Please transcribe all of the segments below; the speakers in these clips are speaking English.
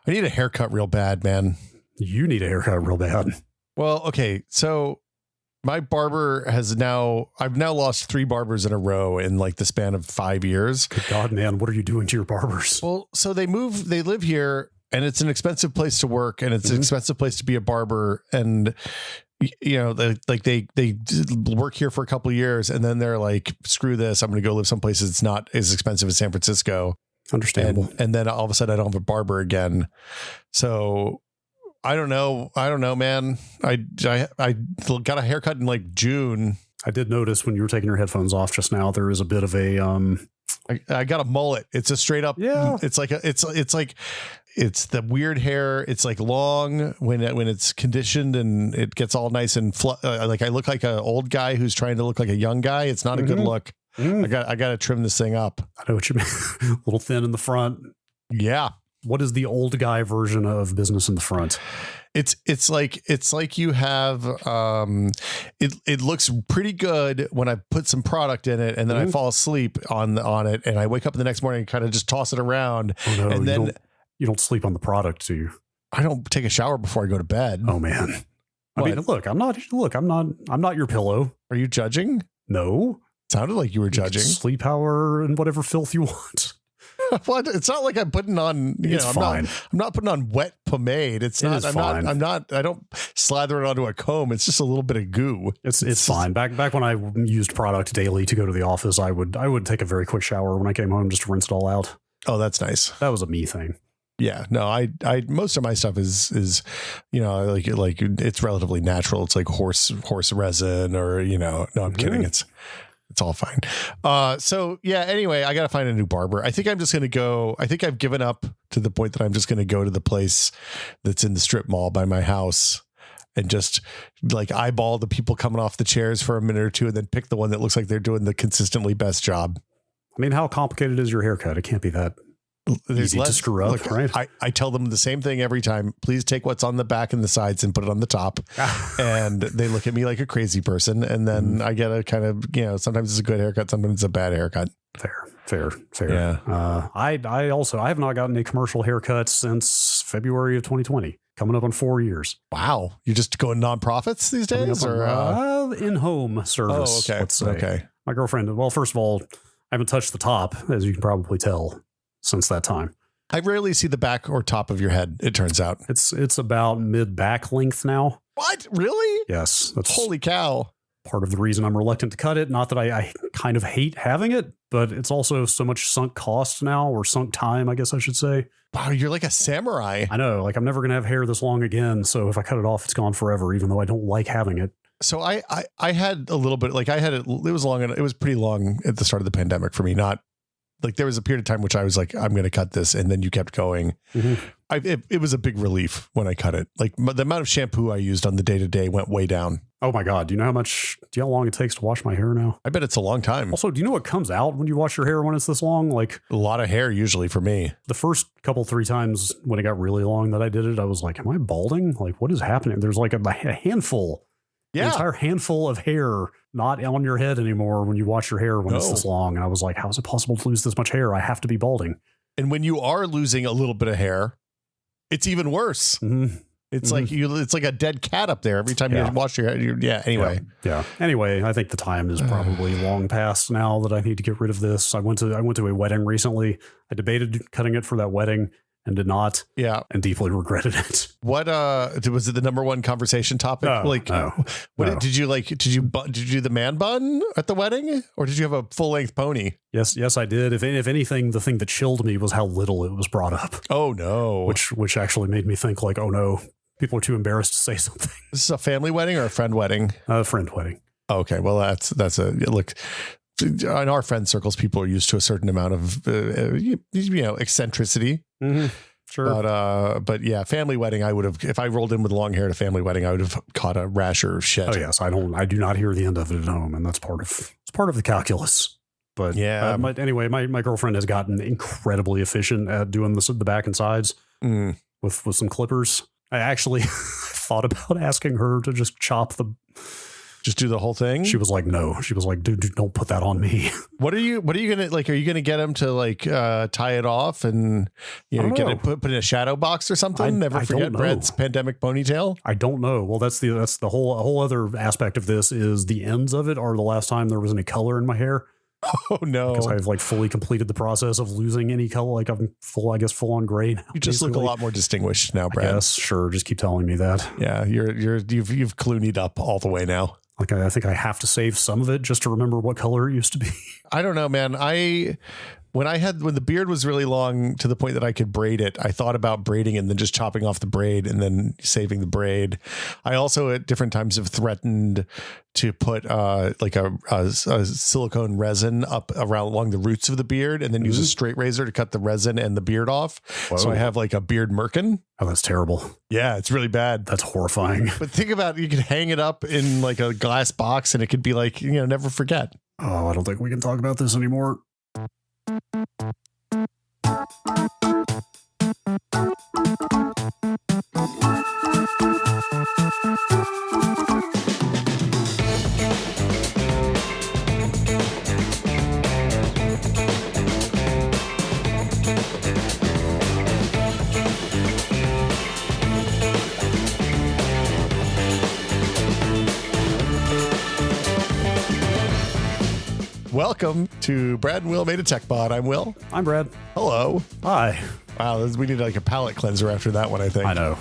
I need a haircut real bad, man. You need a haircut real bad. Well, okay. So my barber I've now lost 3 barbers in a row in like the span of 5 years. Good God, man. What are you doing to your barbers? Well, so they live here and it's an expensive place to work and it's an expensive place to be a barber. And, you know, they work here for a couple of years and then they're like, screw this. I'm going to go live someplace that's not as expensive as San Francisco. Understandable. And then all of a sudden I don't have a barber again. So I don't know, man. I got a haircut in like June. I did notice when you were taking your headphones off just now, there is a bit of a I got a mullet. It's a straight up. Yeah. It's like it's the weird hair. It's like long when it's conditioned and it gets all nice and like I look like an old guy who's trying to look like a young guy. It's not a good look. I got to trim this thing up. I know what you mean. A little thin in the front. Yeah. What is the old guy version of business in the front? It's like you have it looks pretty good when I put some product in it and then I fall asleep on it and I wake up the next morning and kind of just toss it around. Oh, no, and then you don't sleep on the product, do you? I don't take a shower before I go to bed. Oh man. I mean, look, I'm not your pillow. Are you judging? No. Sounded like you were judging. Sleep hour and whatever filth you want. What? It's not like I'm putting on, I'm not putting on wet pomade. I don't slather it onto a comb. It's just a little bit of goo. It's fine. Back when I used product daily to go to the office, I would take a very quick shower when I came home just to rinse it all out. Oh, that's nice. That was a me thing. Yeah, no, I most of my stuff is, like it's relatively natural. It's like horse resin or, no, I'm kidding. It's all fine. So yeah, anyway, I got to find a new barber. I think I'm just going to go. I think I've given up to the point that I'm just going to go to the place that's in the strip mall by my house and just like eyeball the people coming off the chairs for a minute or two and then pick the one that looks like they're doing the consistently best job. I mean, how complicated is your haircut? It can't be that easy to screw up, right? I tell them the same thing every time. Please take what's on the back and the sides and put it on the top. And they look at me like a crazy person. And then I get a kind of, sometimes it's a good haircut. Sometimes it's a bad haircut. Fair. Yeah. I have not gotten a commercial haircut since February of 2020, coming up on 4 years. Wow. You're just going nonprofits these days or in-home service? Oh, okay. Let's say. Okay. My girlfriend, well, first of all, I haven't touched the top, as you can probably tell, since that time. I rarely see the back or top of your head, it turns out. It's about mid-back length now. What? Really? Yes. That's holy cow. Part of the reason I'm reluctant to cut it. Not that I kind of hate having it, but it's also so much sunk cost now, or sunk time, I guess I should say. Wow, you're like a samurai. I know. Like, I'm never going to have hair this long again. So if I cut it off, it's gone forever, even though I don't like having it. So I had a little bit, like I had it was long, it was pretty long at the start of the pandemic for me. Not like there was a period of time which I was like, I'm going to cut this. And then you kept going. It was a big relief when I cut it. Like the amount of shampoo I used on the day to day went way down. Oh my God. Do you know how long it takes to wash my hair now? I bet it's a long time. Also, do you know what comes out when you wash your hair when it's this long? Like a lot of hair usually for me. The first 3 times when it got really long that I did it, I was like, am I balding? Like, what is happening? There's like a handful. Yeah. An entire handful of hair not on your head anymore when you wash your hair when it's this long. And I was like, how is it possible to lose this much hair? I have to be balding. And when you are losing a little bit of hair, it's even worse. It's like it's like a dead cat up there every time you wash your hair. Anyway. Yeah. Anyway, I think the time is probably long past now that I need to get rid of this. I went to a wedding recently. I debated cutting it for that wedding and did not. Yeah. And deeply regretted it. What was it the number one conversation topic? Did you do the man bun at the wedding or did you have a full length pony? Yes, I did. If anything, the thing that chilled me was how little it was brought up. Oh no. Which actually made me think like, oh no, people are too embarrassed to say something. This is a family wedding or a friend wedding? A friend wedding. Okay. Well, that's a look. In our friend circles, people are used to a certain amount of, eccentricity. Sure. But yeah, family wedding. I would have, if I rolled in with long hair at a family wedding, I would have caught a rash or shit. Oh yes. I do not hear the end of it at home. And that's part of the calculus. But yeah, anyway, my girlfriend has gotten incredibly efficient at doing the back and sides with some clippers. I actually thought about asking her to just chop Just do the whole thing? She was like, no. She was like, dude, don't put that on me. What are you going to like? Are you going to get him to like tie it off and, get it put in a shadow box or something? Never forget Brad's pandemic ponytail. I don't know. Well, that's the whole other aspect of this is the ends of it are the last time there was any color in my hair. Oh no! Because I've like fully completed the process of losing any color. Like I'm full on gray now. You just look a lot more distinguished now, Brad. Yes, sure. Just keep telling me that. Yeah, you've Clooney'd up all the way now. Like I think I have to save some of it just to remember what color it used to be. I don't know, man. When the beard was really long to the point that I could braid it, I thought about braiding and then just chopping off the braid and then saving the braid. I also at different times have threatened to put like a silicone resin up along the roots of the beard and then use a straight razor to cut the resin and the beard off. Whoa. So I have like a beard merkin. Oh, that's terrible. Yeah, it's really bad. That's horrifying. But think about it, you could hang it up in like a glass box and it could be like, never forget. Oh, I don't think we can talk about this anymore. Welcome to Brad and Will Made a Tech Pod. I'm Will. I'm Brad. Hello. Hi. Wow, we need like a palate cleanser after that one, I think. I know.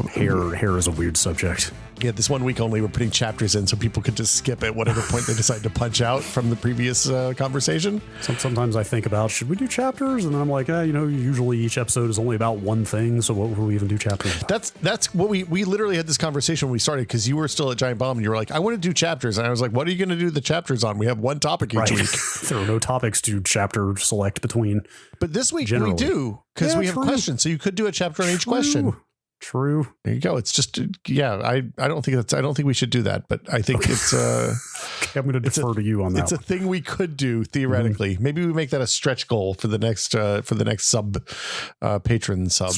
Hair is a weird subject. Yeah, this 1 week only, we're putting chapters in so people could just skip at whatever point they decide to punch out from the previous conversation. Sometimes I think about, should we do chapters? And then I'm like, usually each episode is only about one thing. So what would we even do chapters about? That's what we literally had this conversation when we started because you were still at Giant Bomb and you were like, I want to do chapters. And I was like, what are you going to do the chapters on? We have one topic each week. There are no topics to chapter select between. But this week we do because we have questions. So you could do a chapter on each question. True. There you go. It's just, I don't think we should do that, but I think it's I'm going to defer to you on that. It's a thing we could do theoretically. Mm-hmm. Maybe we make that a stretch goal for the next patron sub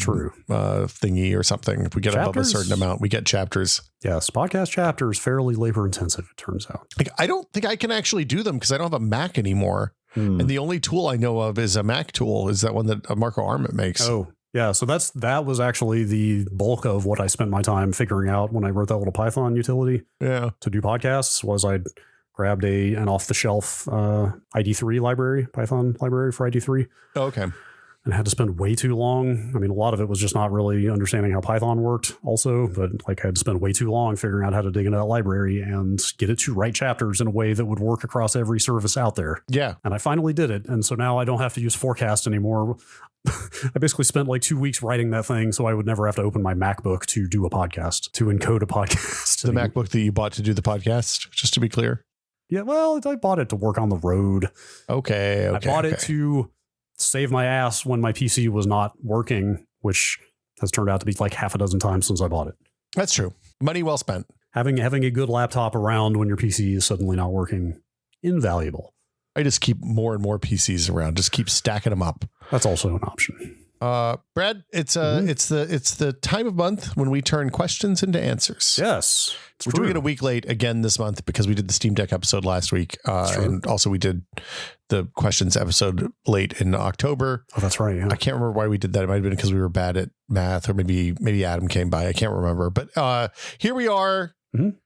thingy or something. If we get above a certain amount, we get chapters. Yes, podcast chapters fairly labor intensive, it turns out. Like, I don't think I can actually do them because I don't have a Mac anymore. And the only tool I know of is a Mac tool. Is that one that Marco Arment makes? Oh. Yeah, so that was actually the bulk of what I spent my time figuring out when I wrote that little Python utility to do podcasts was I grabbed an off-the-shelf ID3 library, Python library for ID3. Oh, okay. And had to spend way too long. I mean, a lot of it was just not really understanding how Python worked also, but like I had to spend way too long figuring out how to dig into that library and get it to write chapters in a way that would work across every service out there. Yeah. And I finally did it. And so now I don't have to use Forecast anymore. I basically spent like 2 weeks writing that thing so I would never have to open my MacBook to do a podcast, to encode a podcast. The MacBook that you bought to do the podcast, just to be clear. Yeah, well, I bought it to work on the road. Okay. I bought it to save my ass when my PC was not working, which has turned out to be like half a dozen times since I bought it. That's true. Money well spent. Having a good laptop around when your PC is suddenly not working, invaluable. I just keep more and more PCs around. Just keep stacking them up. That's also an option. Brad, it's the time of month when we turn questions into answers. Yes. We're doing it a week late again this month because we did the Steam Deck episode last week. And also we did the questions episode late in October. Oh, that's right. Yeah. I can't remember why we did that. It might have been because we were bad at math or maybe Adam came by. I can't remember. But here we are. Mm-hmm.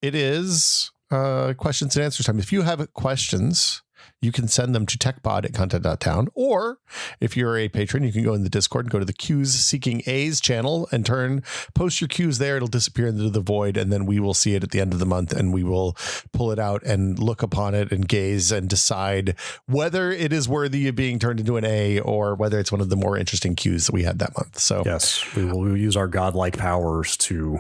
It is questions and answers time. If you have questions, you can send them to techpod@content.town, or if you're a patron, you can go in the Discord and go to the Q's Seeking A's channel and post your Q's there. It'll disappear into the void, and then we will see it at the end of the month, and we will pull it out and look upon it and gaze and decide whether it is worthy of being turned into an A or whether it's one of the more interesting Q's that we had that month. So yes, we will use our godlike powers to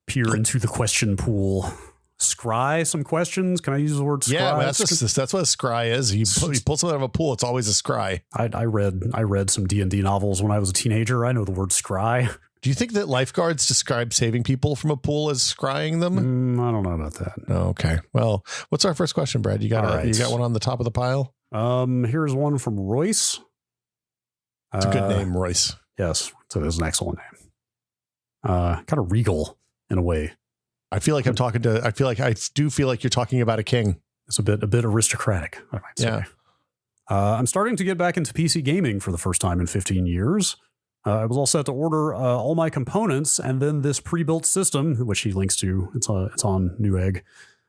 peer into the question pool. Scry some questions. Can I use the word scry? Yeah, that's what a scry is. You pull something out of a pool, it's always a scry. I read some D&D novels when I was a teenager. I know the word scry. Do you think that lifeguards describe saving people from a pool as scrying them? I don't know about that. Okay. Well, what's our first question, Brad? You got one on the top of the pile? Here's one from Royce. It's a good name, Royce. Yes, so it's an excellent name. Kind of regal in a way. I feel like I do feel like you're talking about a king. It's a bit aristocratic, I might say. Yeah. I'm starting to get back into PC gaming for the first time in 15 years. I was all set to order all my components, and then this pre-built system, which he links to, it's on Newegg,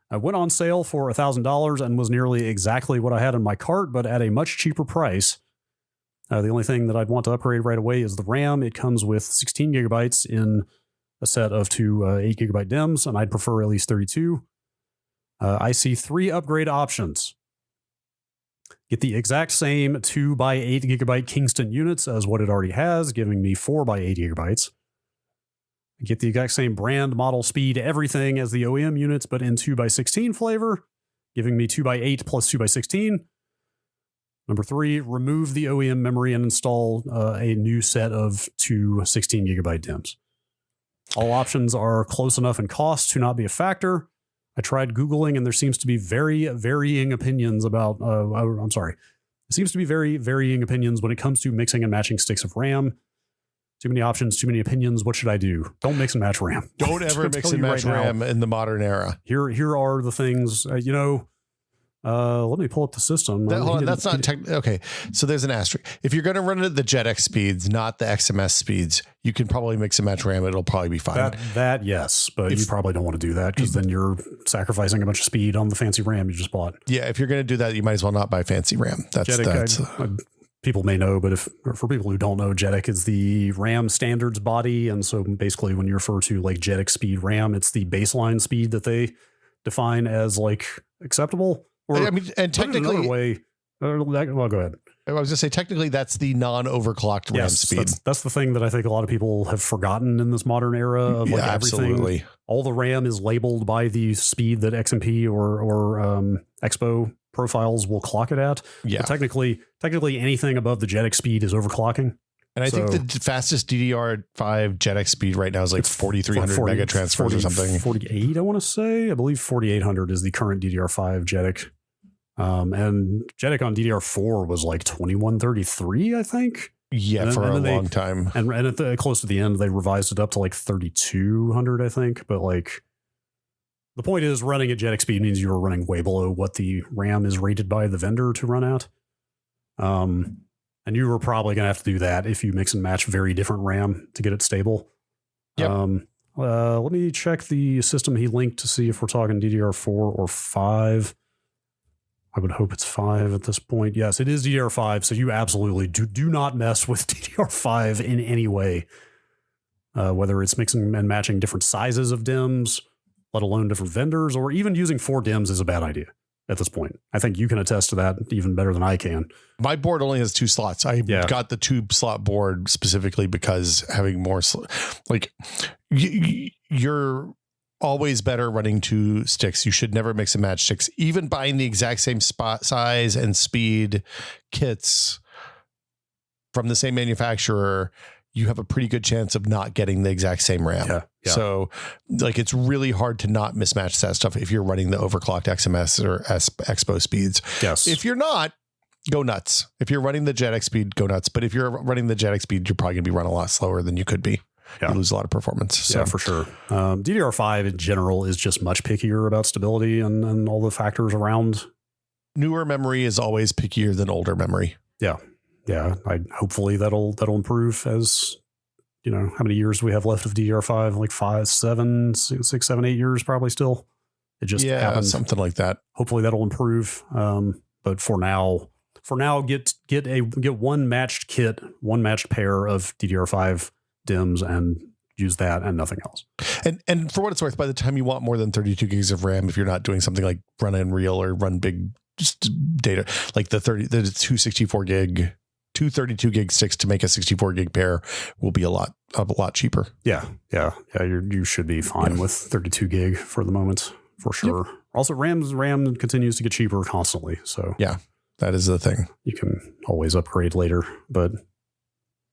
went on sale for $1,000 and was nearly exactly what I had in my cart, but at a much cheaper price. The only thing that I'd want to upgrade right away is the RAM. It comes with 16 gigabytes in a set of two 8 gigabyte DIMMs, and I'd prefer at least 32. I see 3 upgrade options. Get the exact same 2 by 8 gigabyte Kingston units as what it already has, giving me 4 by 8 gigabytes. Get the exact same brand, model, speed, everything as the OEM units, but in 2 by 16 flavor, giving me 2 by 8 plus 2 by 16. Number 3, remove the OEM memory and install a new set of 2 16 gigabyte DIMMs. All options are close enough in cost to not be a factor. I tried Googling, and there seems to be very varying opinions about, There seems to be very varying opinions when it comes to mixing and matching sticks of RAM. Too many options, too many opinions. What should I do? Don't mix and match RAM. Don't ever mix and match RAM in the modern era. Here are the things, let me pull up the system. Hold on, that's not okay. So there's an asterisk. If you're going to run it at the JetX speeds, not the XMS speeds, you can probably mix and match RAM. It'll probably be fine. That yes, but you probably don't want to do that because then you're sacrificing a bunch of speed on the fancy RAM you just bought. Yeah, if you're going to do that, you might as well not buy fancy RAM. That's people may know, but for people who don't know, JEDEC is the RAM standards body, and so basically when you refer to like JEDEC speed RAM, it's the baseline speed that they define as like acceptable. Or I mean, and technically, well, go ahead. I was just say technically that's the non-overclocked RAM speed. That's the thing that I think a lot of people have forgotten in this modern era of like everything. Absolutely. All the RAM is labeled by the speed that XMP or Expo profiles will clock it at. Yeah. But technically anything above the JEDEC speed is overclocking. And I think the fastest DDR5 JEDEC speed right now is like 4,300 mega transfers or something. 48, I want to say. I believe 4,800 is the current DDR5 JEDEC. And JEDEC on DDR4 was like 2133, I think. Yeah, for a long time. And at close to the end, they revised it up to like 3,200, I think. But like, the point is, running at JEDEC speed means you're running way below what the RAM is rated by the vendor to run at. And you were probably going to have to do that if you mix and match very different RAM to get it stable. Yep. Let me check the system he linked to see if we're talking DDR4 or 5. I would hope it's 5 at this point. Yes, it is DDR5. So you absolutely do not mess with DDR5 in any way. Whether it's mixing and matching different sizes of DIMMs, let alone different vendors, or even using 4 DIMMs is a bad idea at this point. I think you can attest to that even better than I can. My board only has 2 slots. I got the 2 slot board specifically because having more, you're always better running 2 sticks. You should never mix and match sticks. Even buying the exact same spot size and speed kits from the same manufacturer, you have a pretty good chance of not getting the exact same RAM. Yeah. So like, it's really hard to not mismatch that stuff if you're running the overclocked XMS or Expo speeds. Yes. If you're not, go nuts. If you're running the JEDEC speed, go nuts. But if you're running the JEDEC speed, you're probably going to be running a lot slower than you could be. You lose a lot of performance. So. Yeah, for sure. DDR5 in general is just much pickier about stability and all the factors around. Newer memory is always pickier than older memory. Yeah. Hopefully that'll improve as, how many years do we have left of DDR5? Like 5, 7, 6, 7, 8 years probably still. It just happened. Something like that. Hopefully that'll improve. But for now, get one matched kit, one matched pair of DDR5 DIMMs and use that and nothing else. And for what it's worth, by the time you want more than 32 gigs of RAM, if you're not doing something like run Unreal or run big data, like the 264 gig, 232 gig sticks to make a 64 gig pair will be a lot cheaper. Yeah. You should be fine with 32 gig for the moment, for sure. Yep. Also, RAM continues to get cheaper constantly. So yeah, that is the thing. You can always upgrade later, but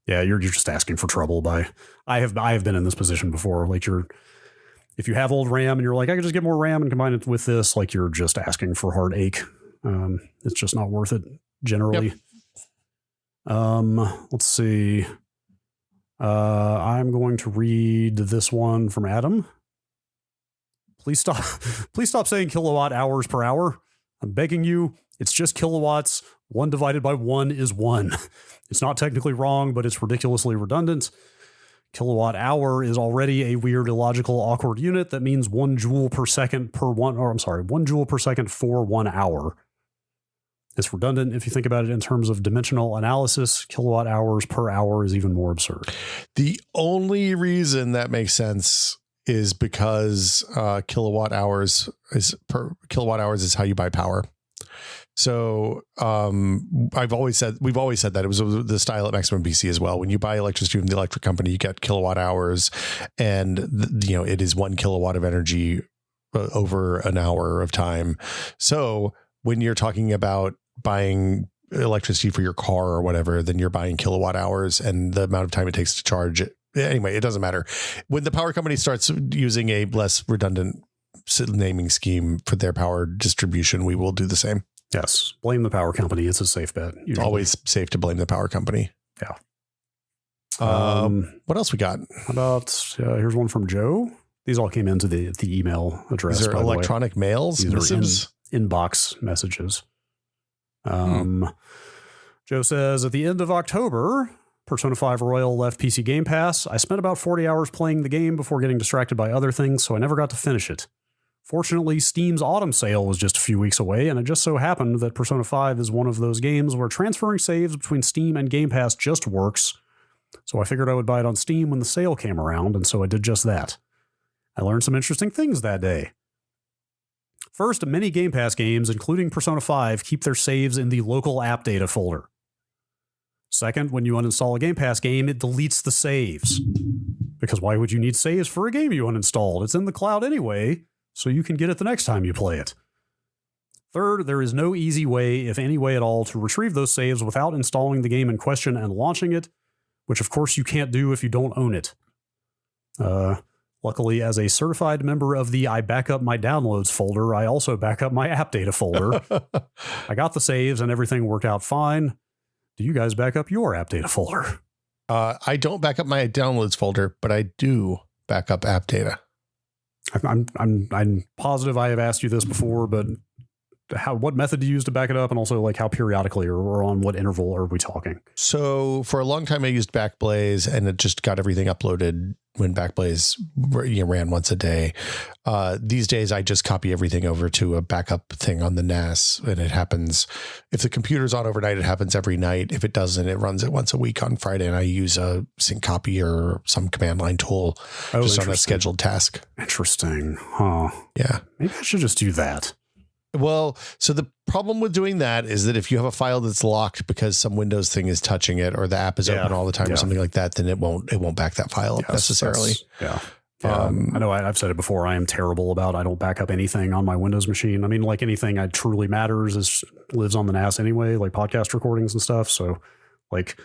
yeah, you're just asking for trouble. I have been in this position before. Like if you have old RAM and you're like, I could just get more RAM and combine it with this, like you're just asking for heartache. It's just not worth it generally. Yep. Let's see. I'm going to read this one from Adam. please stop saying kilowatt hours per hour. I'm begging you. It's just kilowatts. 1 divided by 1 is 1. It's not technically wrong, but it's ridiculously redundant. Kilowatt hour is already a weird, illogical, awkward unit that means 1 joule per second 1 joule per second for 1 hour. It's redundant if you think about it in terms of dimensional analysis. Kilowatt hours per hour is even more absurd. The only reason that makes sense is because kilowatt hours is how you buy power. So we've always said that it was the style at Maximum PC as well. When you buy electricity from the electric company, you get kilowatt hours, and it is 1 kilowatt of energy over an hour of time. So when you're talking about buying electricity for your car or whatever, then you're buying kilowatt hours and the amount of time it takes to charge it. Anyway, it doesn't matter. When the power company starts using a less redundant naming scheme for their power distribution, we will do the same. Yes. Blame the power company. It's a safe bet. Usually. Always safe to blame the power company. Yeah. What else we got? How about, here's one from Joe. These all came into the email address. These are electronic mails? These missives? are inbox messages. Joe says, at the end of October, Persona 5 Royal left PC Game Pass. I spent about 40 hours playing the game before getting distracted by other things, so I never got to finish it. Fortunately, Steam's autumn sale was just a few weeks away, and it just so happened that Persona 5 is one of those games where transferring saves between Steam and Game Pass just works. So I figured I would buy it on Steam when the sale came around, and so I did just that. I learned some interesting things that day. First, many Game Pass games, including Persona 5, keep their saves in the local AppData folder. Second, when you uninstall a Game Pass game, it deletes the saves. Because why would you need saves for a game you uninstalled? It's in the cloud anyway, so you can get it the next time you play it. Third, there is no easy way, if any way at all, to retrieve those saves without installing the game in question and launching it, which of course you can't do if you don't own it. Luckily, as a certified member of the I backup my downloads folder, I also back up my AppData folder. I got the saves and everything worked out fine. Do you guys back up your AppData folder? I don't back up my downloads folder, but I do back up AppData. I'm positive I have asked you this before, but what method do you use to back it up, and also like how periodically or on what interval are we talking? So for a long time I used Backblaze, and it just got everything uploaded when Backblaze ran once a day. These days I just copy everything over to a backup thing on the NAS, and it happens if the computer's on overnight, it happens every night. If it doesn't, it runs it once a week on Friday, and I use a sync copy or some command line tool just on a scheduled task. Interesting. Huh. Yeah. Maybe I should just do that. Well, so the problem with doing that is that if you have a file that's locked because some Windows thing is touching it, or the app is open all the time or something like that, then it won't back that file up necessarily. I know I've said it before. I am terrible about, I don't back up anything on my Windows machine. I mean, like anything that truly matters lives on the NAS anyway, like podcast recordings and stuff. So like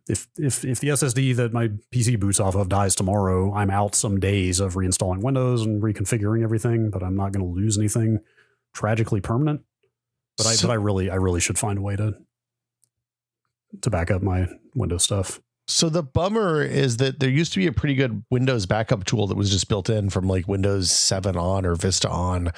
if the SSD that my PC boots off of dies tomorrow, I'm out some days of reinstalling Windows and reconfiguring everything, but I'm not going to lose anything tragically permanent. But I really should find a way to back up my Windows stuff. So the bummer is that there used to be a pretty good Windows backup tool that was just built in from like Windows 7 on or Vista on,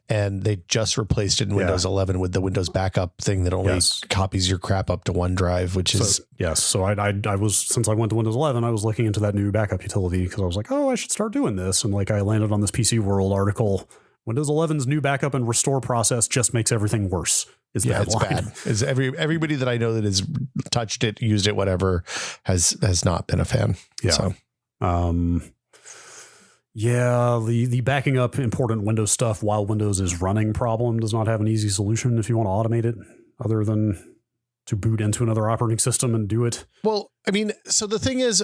and they just replaced it in Windows 11 with the Windows backup thing that only copies your crap up to OneDrive, which is So I was, since I went to Windows 11, I was looking into that new backup utility because I was like, oh, I should start doing this, and like I landed on this PC World article. Windows 11's new backup and restore process just makes everything worse. It's bad. Is everybody that I know that has touched it, used it, whatever, has not been a fan. Yeah. So. The backing up important Windows stuff while Windows is running problem does not have an easy solution if you want to automate it, other than to boot into another operating system and do it. Well, I mean, so the thing is,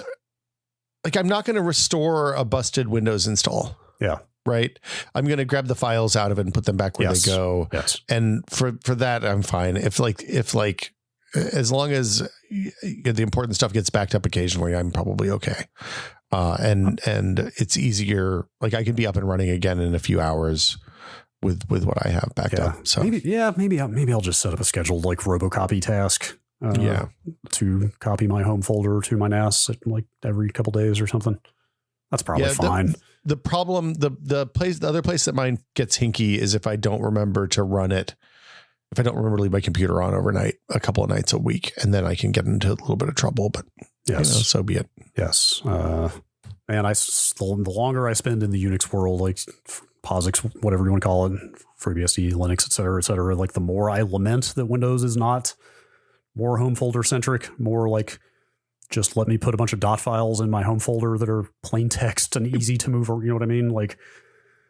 like, I'm not going to restore a busted Windows install. Yeah. Right. I'm going to grab the files out of it and put them back where they go. Yes. And for that, I'm fine. If as long as the important stuff gets backed up occasionally, I'm probably okay. And it's easier. Like I can be up and running again in a few hours with what I have backed up. So maybe I'll just set up a scheduled like robocopy task. To copy my home folder to my NAS at like every couple days or something. That's probably fine. the problem, the other place that mine gets hinky is if I don't remember to run it. If I don't remember to leave my computer on overnight, a couple of nights a week, and then I can get into a little bit of trouble, but so be it. Yes. And the longer I spend in the Unix world, like POSIX, whatever you want to call it, FreeBSD, Linux, et cetera, like the more I lament that Windows is not more home folder centric, more like just let me put a bunch of dot files in my home folder that are plain text and easy to move, or you know what I mean? Like,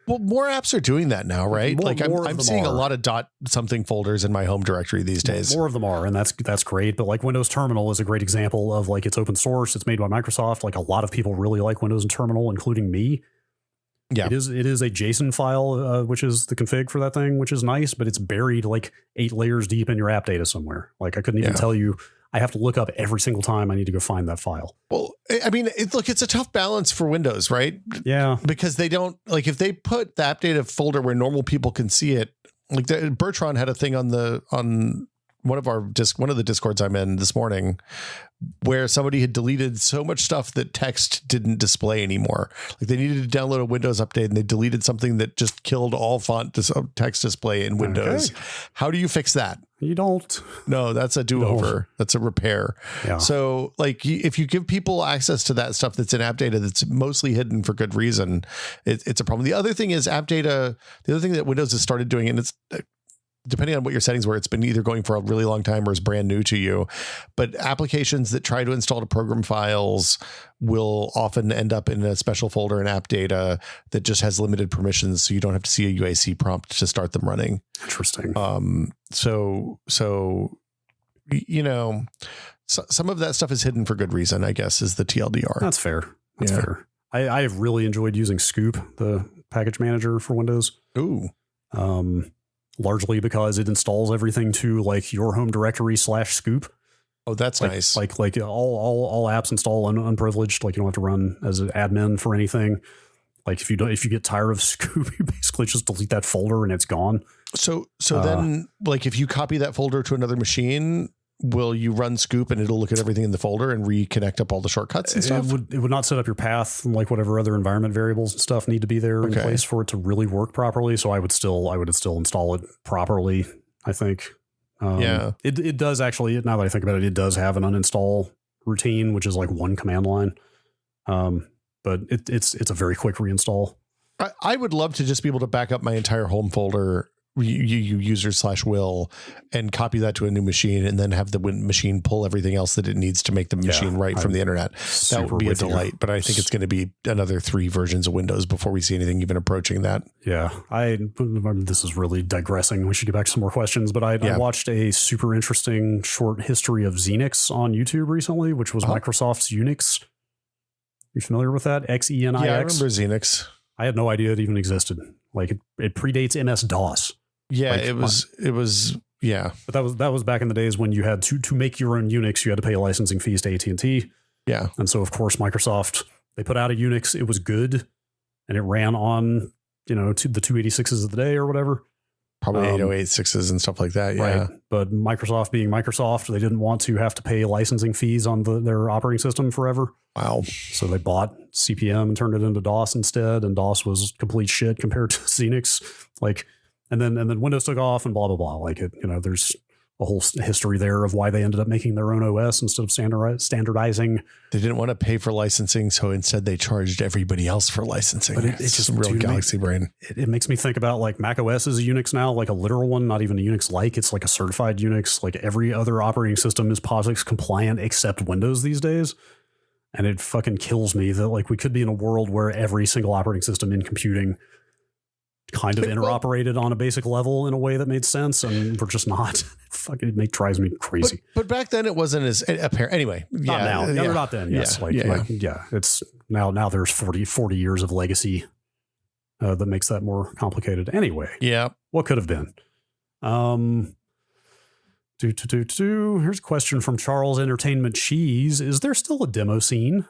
well, more apps are doing that now, right? I'm seeing a lot of dot something folders in my home directory these days. More of them are, and that's great. But like Windows Terminal is a great example of like it's open source. It's made by Microsoft. Like a lot of people really like Windows and Terminal, including me. Yeah, it is a JSON file, which is the config for that thing, which is nice, but it's buried like 8 layers deep in your AppData somewhere. Like I couldn't even tell you. I have to look up every single time I need to go find that file. Well, I mean, it's a tough balance for Windows, right? Yeah. Because they don't, like, if they put the AppData folder where normal people can see it, like Bertrand had a thing on one of the Discords I'm in this morning where somebody had deleted so much stuff that text didn't display anymore. Like they needed to download a Windows update and they deleted something that just killed all text display in Windows. Okay. How do you fix that? You don't. No, that's a do-over. No. That's a repair. Yeah. So like if you give people access to that stuff that's in AppData that's mostly hidden for good reason, it's a problem. The other thing is AppData, the other thing that Windows has started doing, and it's depending on what your settings were, it's been either going for a really long time or is brand new to you. But applications that try to install to program files will often end up in a special folder in AppData that just has limited permissions, so you don't have to see a UAC prompt to start them running. Interesting. So you know, some of that stuff is hidden for good reason, I guess, is the TLDR. That's fair. That's fair. I have really enjoyed using Scoop, the package manager for Windows. Ooh. Largely because it installs everything to like your home directory /scoop. Oh, that's nice. Like all apps install unprivileged. Like you don't have to run as an admin for anything. Like if you get tired of Scoop, you basically just delete that folder and it's gone. So then like if you copy that folder to another machine, will you run Scoop and it'll look at everything in the folder and reconnect up all the shortcuts and stuff? It would not set up your path, like whatever other environment variables and stuff need to be there in place for it to really work properly. So I would still install it properly, I think. It does actually, now that I think about it, it does have an uninstall routine, which is like one command line. But it's a very quick reinstall. I would love to just be able to back up my entire home folder, you user /will, and copy that to a new machine and then have the machine pull everything else that it needs to make the machine right from the internet. That would be a delight, but I think it's going to be another 3 versions of Windows before we see anything even approaching that. Yeah. This is really digressing. We should get back to some more questions, but I watched a super interesting short history of Xenix on YouTube recently, which was Microsoft's Unix. You familiar with that? XENIX? Yeah, I remember Xenix. I had no idea it even existed. Like it predates MS-DOS. Yeah, like, it was. Yeah, but that was back in the days when you had to make your own Unix, you had to pay licensing fees to AT&T. Yeah, and so of course Microsoft, they put out a Unix. It was good, and it ran on the 286s of the day or whatever. Probably 808.6s and stuff like that. Yeah, right. But Microsoft being Microsoft, they didn't want to have to pay licensing fees on their operating system forever. Wow. So they bought CP/M and turned it into DOS instead, and DOS was complete shit compared to Xenix. Like, and then Windows took off and blah blah blah. Like it, there's a whole history there of why they ended up making their own OS instead of standardizing. They didn't want to pay for licensing, so instead they charged everybody else for licensing. But it's just real galaxy brain. It makes me think about like Mac OS is a Unix now, like a literal one, not even a Unix-like. It's like a certified Unix. Like every other operating system is POSIX compliant except Windows these days. And it fucking kills me that like we could be in a world where every single operating system in computing kind of interoperated on a basic level in a way that made sense, and we're just not. It drives me crazy. But back then it wasn't as apparent. Anyway, not now. Yeah. Not then. Yes, it's now. There's 40 years of legacy that makes that more complicated. Anyway, what could have been? Here's a question from Charles Entertainment Cheese. Is there still a demo scene?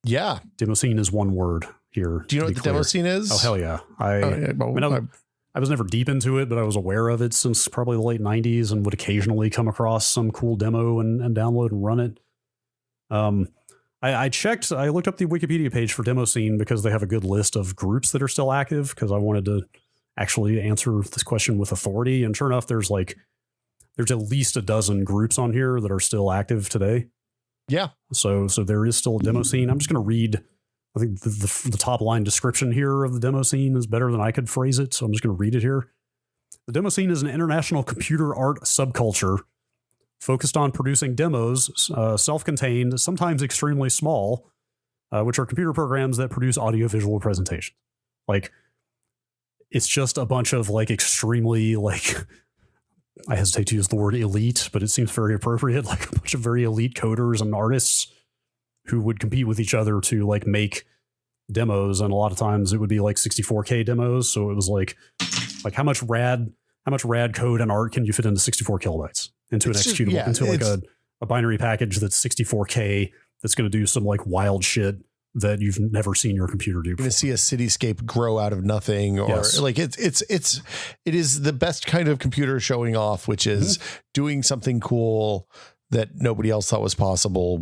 Yeah, demo scene is one word. Here, do you know what the demo scene is? Oh, hell yeah. I was never deep into it, but I was aware of it since probably the late 90s and would occasionally come across some cool demo and download and run it. I looked up the Wikipedia page for demoscene because they have a good list of groups that are still active, because I wanted to actually answer this question with authority. And sure enough, there's at least a dozen groups on here that are still active today. Yeah. So there is still a demoscene. I'm just going to read, I think the top line description here of the demoscene is better than I could phrase it. So I'm just going to read it here. The demoscene is an international computer art subculture focused on producing demos, self-contained, sometimes extremely small, which are computer programs that produce audiovisual presentations. Like, it's just a bunch of like extremely like, I hesitate to use the word elite, but it seems very appropriate. Like a bunch of very elite coders and artists who would compete with each other to like make demos. And a lot of times it would be like 64K demos. So it was like how much rad code and art can you fit into 64 kilobytes into an executable, into like a binary package that's 64K that's going to do some like wild shit that you've never seen your computer do before. To see a cityscape grow out of nothing, or like it is the best kind of computer showing off, which is doing something cool that nobody else thought was possible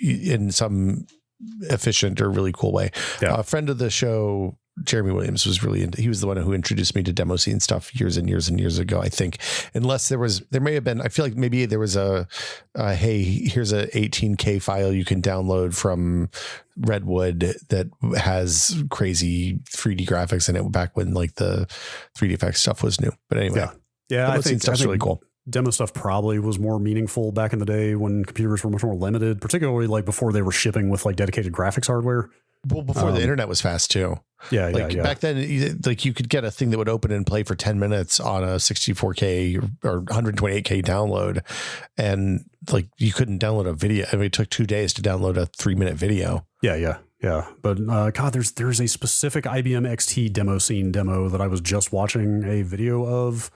in some efficient or really cool way. Yeah. A friend of the show, Jeremy Williams, was he was the one who introduced me to demoscene stuff years and years and years ago, I think. Unless there may have been, I feel like maybe there was hey, here's a 18K file you can download from Redwood that has crazy 3D graphics in it back when like the 3D effects stuff was new. But anyway, I think stuff's really cool. Demo stuff probably was more meaningful back in the day when computers were much more limited, particularly like before they were shipping with like dedicated graphics hardware. Well, before the internet was fast too. Yeah, Back then, like you could get a thing that would open and play for 10 minutes on a 64K or 128K download, and like you couldn't download a video. I mean, it took 2 days to download a 3-minute video. Yeah. But God, there's a specific IBM XT demoscene demo that I was just watching a video of.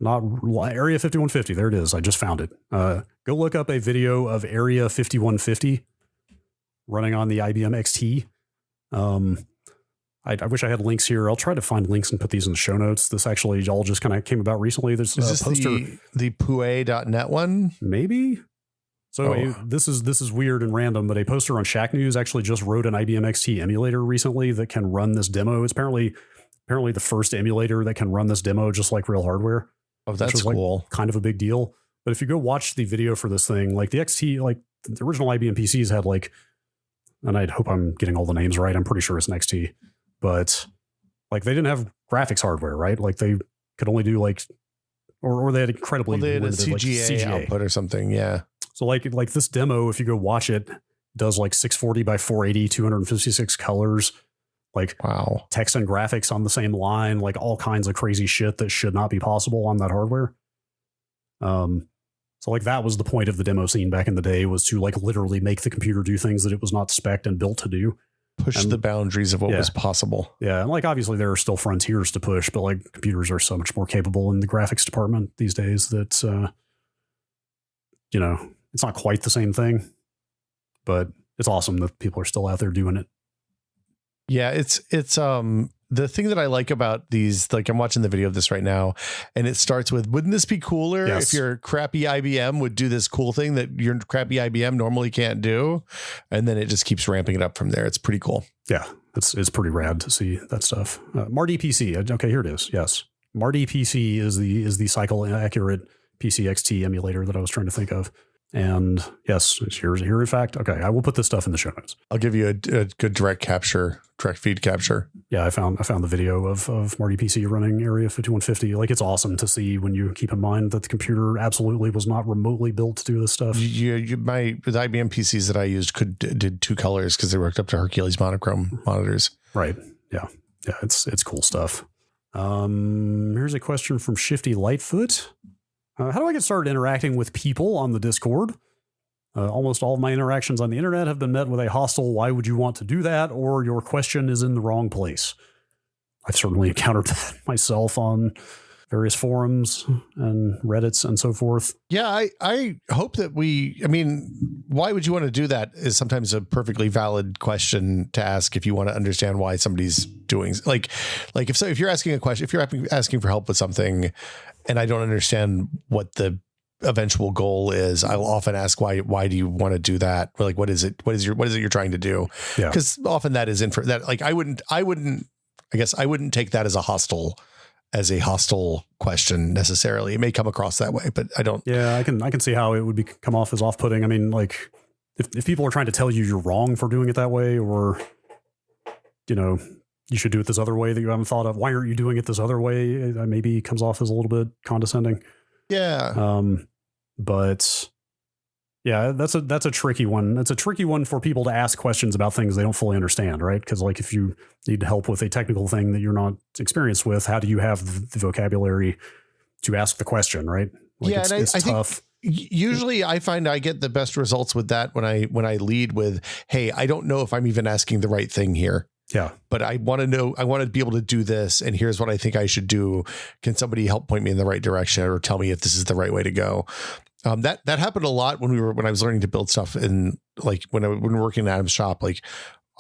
Not Area 5150. There it is. I just found it. Go look up a video of Area 5150 running on the IBM XT. I wish I had links here. I'll try to find links and put these in the show notes. This actually all just kind of came about recently. There's a poster. The Pue.net one? Maybe. So this is weird and random, but a poster on Shack News actually just wrote an IBM XT emulator recently that can run this demo. It's apparently the first emulator that can run this demo just like real hardware. Oh, that's cool. Like kind of a big deal. But if you go watch the video for this thing, like the XT, like the original IBM PCs had like, and I hope I'm getting all the names right. I'm pretty sure it's an XT, but like they didn't have graphics hardware, right? Like they could only do like, or they had incredibly limited, a CGA output or something. Yeah. So like this demo, if you go watch it, does like 640 by 480, 256 colors. Like wow, text and graphics on the same line, like all kinds of crazy shit that should not be possible on that hardware. So like that was the point of the demoscene back in the day, was to like literally make the computer do things that it was not spec'd and built to do. Push the boundaries of what was possible. Yeah. And like, obviously there are still frontiers to push, but like computers are so much more capable in the graphics department these days that, it's not quite the same thing, but it's awesome that people are still out there doing it. Yeah, it's the thing that I like about these, like I'm watching the video of this right now, and it starts with, wouldn't this be cooler if your crappy IBM would do this cool thing that your crappy IBM normally can't do? And then it just keeps ramping it up from there. It's pretty cool. Yeah, it's pretty rad to see that stuff. Marty PC. Okay, here it is. Yes. Marty PC is the cycle accurate PCXT emulator that I was trying to think of. And yes, it's here in fact. Okay, I will put this stuff in the show notes. I'll give you a good direct feed capture. Yeah, I found the video of Marty PC running Area 5150. Like, it's awesome to see when you keep in mind that the computer absolutely was not remotely built to do this stuff. The IBM PCs that I used did 2 colors because they worked up to Hercules monochrome monitors. Right. Yeah. It's cool stuff. Here's a question from Shifty Lightfoot. How do I get started interacting with people on the Discord? Almost all of my interactions on the internet have been met with a hostile, why would you want to do that? Or your question is in the wrong place. I've certainly encountered that myself on various forums and Reddits and so forth. Yeah, I hope that why would you want to do that is sometimes a perfectly valid question to ask if you want to understand why somebody's doing, like if you're asking a question, if you're asking for help with something and I don't understand what the eventual goal is, I'll often ask, why do you want to do that? Or like, what is it you're trying to do? Yeah. Because often that is that, like, I wouldn't take that as a hostile question necessarily. It may come across that way, but I don't. Yeah, I can see how it would come off as off-putting. I mean, like, if people are trying to tell you you're wrong for doing it that way, or, you know, you should do it this other way that you haven't thought of, why aren't you doing it this other way? It maybe comes off as a little bit condescending. Yeah. But yeah, that's a tricky one. That's a tricky one for people to ask questions about things they don't fully understand, right? Because, like, if you need help with a technical thing that you're not experienced with, how do you have the vocabulary to ask the question, right? Like, yeah, it's tough. Usually I find I get the best results with that when I lead with, hey, I don't know if I'm even asking the right thing here. Yeah. But I want to be able to do this, and here's what I think I should do. Can somebody help point me in the right direction, or tell me if this is the right way to go? That happened a lot when I was learning to build stuff, and like when we're working in Adam's shop. Like,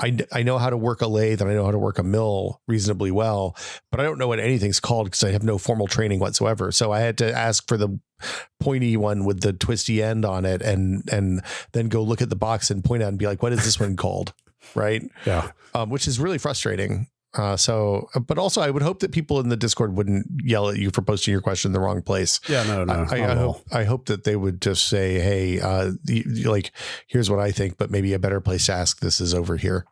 I know how to work a lathe and I know how to work a mill reasonably well, but I don't know what anything's called because I have no formal training whatsoever. So I had to ask for the pointy one with the twisty end on it, and then go look at the box and point out and be like, what is this one called? Right. Yeah. Which is really frustrating. But also I would hope that people in the Discord wouldn't yell at you for posting your question in the wrong place. Yeah, no. I hope that they would just say, hey, like, here's what I think, but maybe a better place to ask this is over here.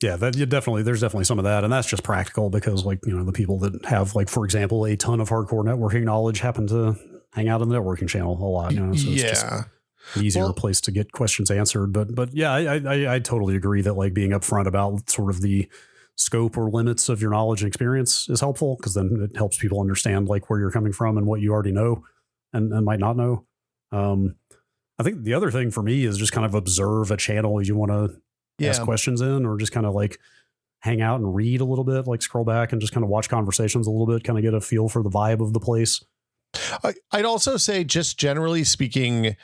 Yeah, there's definitely some of that. And that's just practical because, like, you know, the people that have, like, for example, a ton of hardcore networking knowledge happen to hang out in the networking channel a lot, you know, so it's just an easier place to get questions answered. But yeah, I totally agree that, like, being upfront about sort of the scope or limits of your knowledge and experience is helpful, because then it helps people understand, like, where you're coming from and what you already know and might not know. I think the other thing for me is just kind of observe a channel you want to ask questions in, or just kind of like hang out and read a little bit, like scroll back and just kind of watch conversations a little bit, kind of get a feel for the vibe of the place. I'd also say, just generally speaking,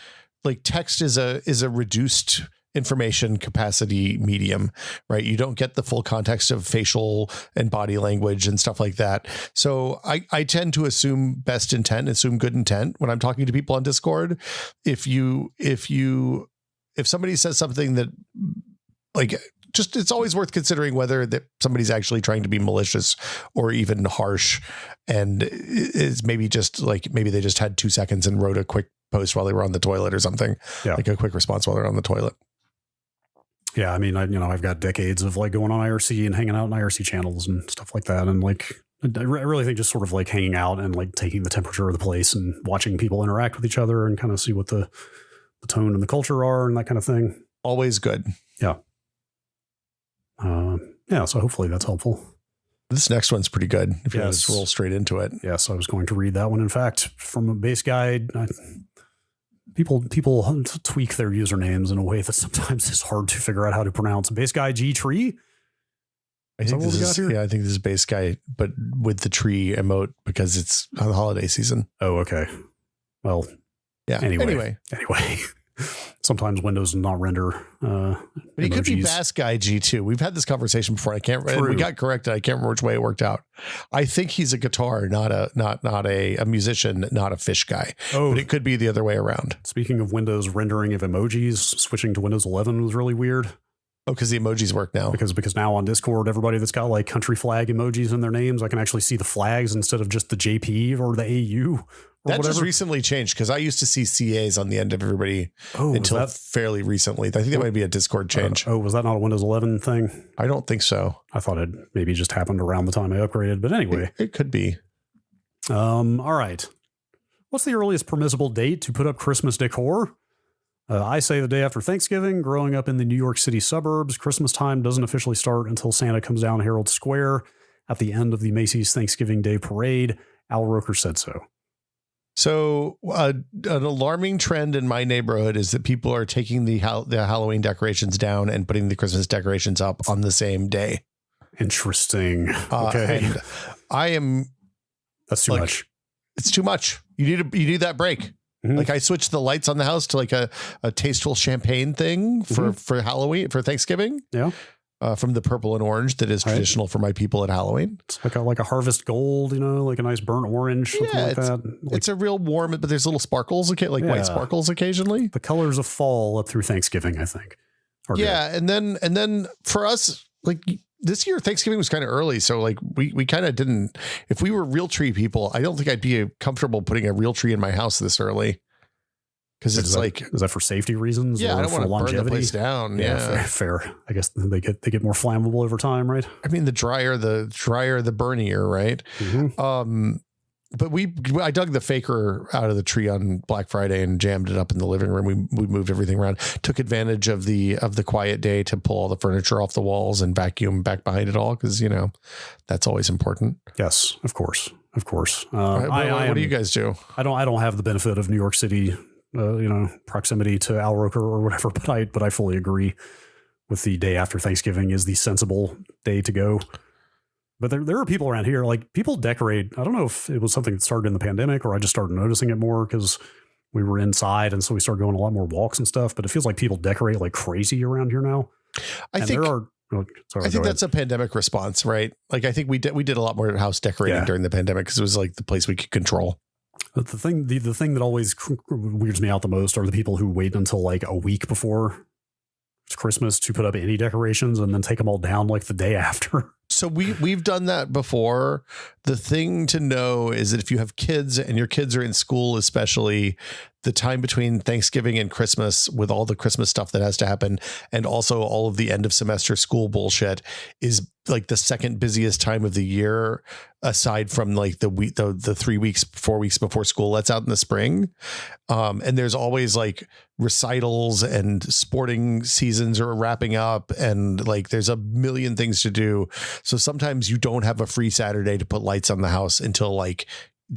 like, text is a reduced information capacity medium, right? You don't get the full context of facial and body language and stuff like that. So I tend to assume best intent, assume good intent when I'm talking to people on Discord. If somebody says something that, like, just, it's always worth considering whether that somebody's actually trying to be malicious or even harsh, and is maybe they just had 2 seconds and wrote a quick post while they were on the toilet or something. Yeah. Like a quick response while they're on the toilet. Yeah, I mean, I've got decades of, like, going on IRC and hanging out in IRC channels and stuff like that. And, like, I really think just sort of like hanging out and, like, taking the temperature of the place and watching people interact with each other and kind of see what the tone and the culture are and that kind of thing. Always good. Yeah. So hopefully that's helpful. This next one's pretty good. If you just roll straight into it. Yes, I was going to read that one. In fact, from a base guide, people tweak their usernames in a way that sometimes is hard to figure out how to pronounce. Base guy G tree. I think this is base guy, but with the tree emote, because it's on the holiday season. Oh, okay. Well, yeah. Anyway. Sometimes Windows does not render. But he could be Bass Guy G2. We've had this conversation before. We got corrected. I can't remember which way it worked out. I think he's a guitar, not a musician, not a fish guy. Oh, but it could be the other way around. Speaking of Windows rendering of emojis, switching to Windows 11 was really weird. Oh, because the emojis work now. Because now on Discord, everybody that's got, like, country flag emojis in their names, I can actually see the flags instead of just the JP or the AU. That just recently changed, because I used to see CAs on the end of everybody until fairly recently. I think that might be a Discord change. Was that not a Windows 11 thing? I don't think so. I thought it maybe just happened around the time I upgraded. But anyway. It could be. All right. What's the earliest permissible date to put up Christmas decor? I say the day after Thanksgiving. Growing up in the New York City suburbs, Christmas time doesn't officially start until Santa comes down Herald Square at the end of the Macy's Thanksgiving Day Parade. Al Roker said so. So an alarming trend in my neighborhood is that people are taking the Halloween decorations down and putting the Christmas decorations up on the same day. Interesting. Okay. And I am. That's too much. It's too much. You need that break. Mm-hmm. Like, I switched the lights on the house to, like, a tasteful champagne thing for Halloween, for Thanksgiving. Yeah. from the purple and orange that is traditional for my people at Halloween. It's like a harvest gold, like a nice burnt orange, something like that. It's a real warm, but there's little sparkles, white sparkles occasionally. The colors of fall up through Thanksgiving, I think. And then for us, like this year, Thanksgiving was kind of early. So like we kind of didn't, if we were real tree people, I don't think I'd be comfortable putting a real tree in my house this early. Because it's is that for safety reasons? Yeah, or I don't want to burn the place down. Yeah, fair. I guess they get more flammable over time, right? I mean, the drier, the Burnier, right? Mm-hmm. But I dug the faker out of the tree on Black Friday and jammed it up in the living room. We moved everything around, took advantage of the quiet day to pull all the furniture off the walls and vacuum back behind it all, because that's always important. Yes, of course. What do you guys do? I don't have the benefit of New York City, proximity to Al Roker or whatever, but I fully agree with the day after Thanksgiving is the sensible day to go. But there are people around here, like people decorate. I don't know if it was something that started in the pandemic or I just started noticing it more because we were inside. And so we started going a lot more walks and stuff, but it feels like people decorate like crazy around here now. I think that's a pandemic response, right? Like I think we did a lot more house decorating during the pandemic because it was like the place we could control. But the thing that always weirds me out the most are the people who wait until like a week before Christmas to put up any decorations and then take them all down like the day after. So we've done that before. The thing to know is that if you have kids and your kids are in school, especially the time between Thanksgiving and Christmas with all the Christmas stuff that has to happen, and also all of the end of semester school bullshit, is like the second busiest time of the year, aside from like the 3 weeks, 4 weeks before school lets out in the spring. And there's always like recitals and sporting seasons are wrapping up, and like there's a million things to do. So sometimes you don't have a free Saturday to put lights on the house until like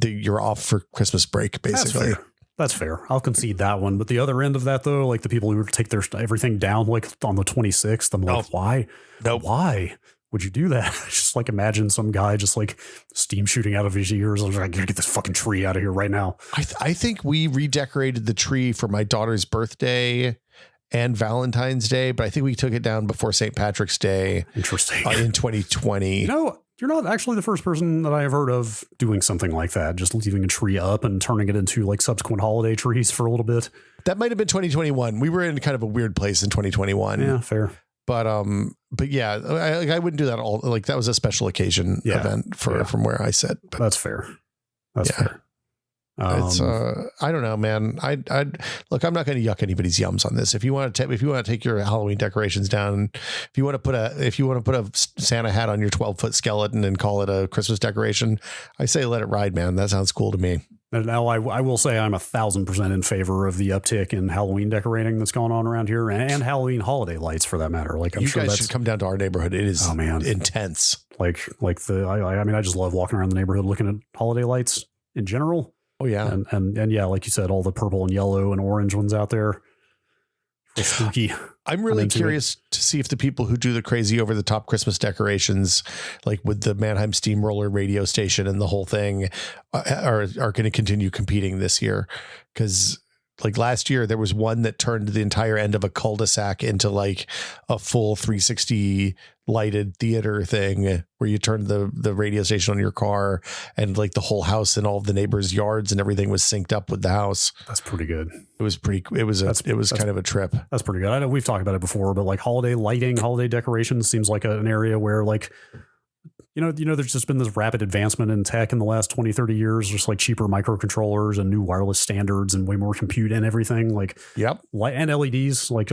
you're off for Christmas break, basically. That's fair. I'll concede that one. But the other end of that, though, like the people who take their everything down like on the 26th, I'm like, why? No, why would you do that? Just like imagine some guy just like steam shooting out of his ears. I'm like, I gotta get this fucking tree out of here right now. I think we redecorated the tree for my daughter's birthday and Valentine's Day, but I think we took it down before St. Patrick's Day. Interesting. In 2020. You're not actually the first person that I have heard of doing something like that, just leaving a tree up and turning it into like subsequent holiday trees for a little bit. That might have been 2021. We were in kind of a weird place in 2021. Yeah, fair. But yeah, I wouldn't do that all. Like that was a special occasion event from where I sit. But that's fair. That's fair. It's I don't know, man. I look, I'm not going to yuck anybody's yums on this. If you want to take your Halloween decorations down, if you want to put a Santa hat on your 12-foot skeleton and call it a Christmas decoration, I say let it ride, man. That sounds cool to me. And now I will say I'm 1,000% in favor of the uptick in Halloween decorating that's going on around here, and Halloween holiday lights for that matter. Like you guys should come down to our neighborhood. It is intense. I just love walking around the neighborhood looking at holiday lights in general. Oh yeah. And yeah, like you said, all the purple and yellow and orange ones out there. Spooky. I'm really curious to see if the people who do the crazy over the top Christmas decorations, like with the Mannheim Steamroller radio station and the whole thing, are going to continue competing this year. Because like last year, there was one that turned the entire end of a cul-de-sac into like a full 360 lighted theater thing where you turned the radio station on your car, and like the whole house and all of the neighbors' yards and everything was synced up with the house. That's pretty good. It was kind of a trip. That's pretty good. I know we've talked about it before, but like holiday lighting, holiday decorations seems like an area where like, there's just been this rapid advancement in tech in the last 20, 30 years, just like cheaper microcontrollers and new wireless standards and way more compute and everything. Like, yep. And LEDs, like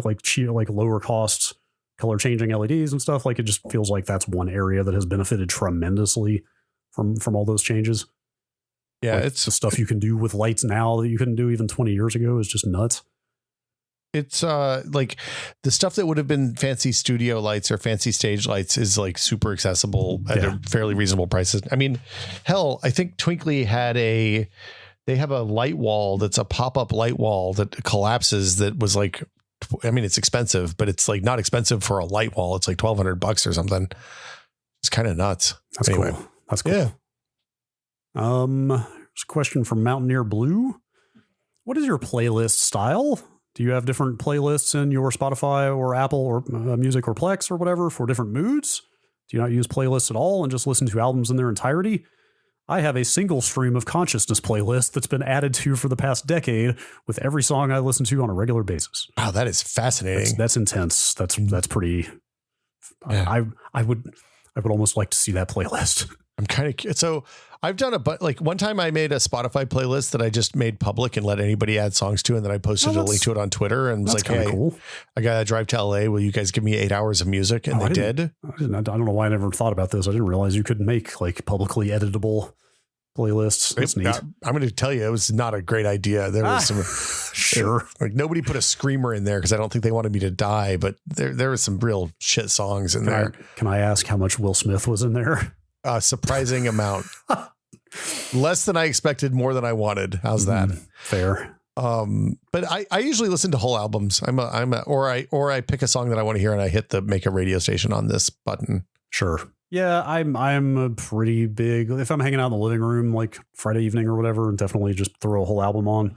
lower costs, color changing LEDs and stuff. Like, it just feels like that's one area that has benefited tremendously from all those changes. Yeah. Like it's the stuff you can do with lights now that you couldn't do even 20 years ago is just nuts. It's like the stuff that would have been fancy studio lights or fancy stage lights is like super accessible at a fairly reasonable prices. I mean, hell, I think Twinkly they have a light wall that's a pop-up light wall that collapses that was like, I mean, it's expensive, but it's like not expensive for a light wall. It's like $1,200 or something. It's kind of nuts. That's anyway. Cool. That's cool. Yeah. There's a question from Mountaineer Blue. What is your playlist style? Do you have different playlists in your Spotify or Apple or Music or Plex or whatever for different moods? Do you not use playlists at all and just listen to albums in their entirety? I have a single stream of consciousness playlist that's been added to for the past decade with every song I listen to on a regular basis. Wow, that is fascinating. That's intense. That's pretty. Yeah. I would almost like to see that playlist. I'm kind of so I've done like one time I made a Spotify playlist that I just made public and let anybody add songs to, and then I posted a link to it on Twitter and was like, "Hey, cool. I got to drive to LA. Will you guys give me 8 hours of music?" And they did. I don't know why I never thought about this. I didn't realize you could make like publicly editable playlists. That's neat. I'm going to tell you, it was not a great idea. There was some sure, like nobody put a screamer in there because I don't think they wanted me to die. But there was some real shit songs in there. Can I ask how much Will Smith was in there? A surprising amount. Less than I expected, more than I wanted. How's that? Fair. But I usually listen to whole albums. Or I pick a song that I want to hear and I hit the make a radio station on this button. Sure. Yeah, I'm a pretty big, if I'm hanging out in the living room like Friday evening or whatever, definitely just throw a whole album on.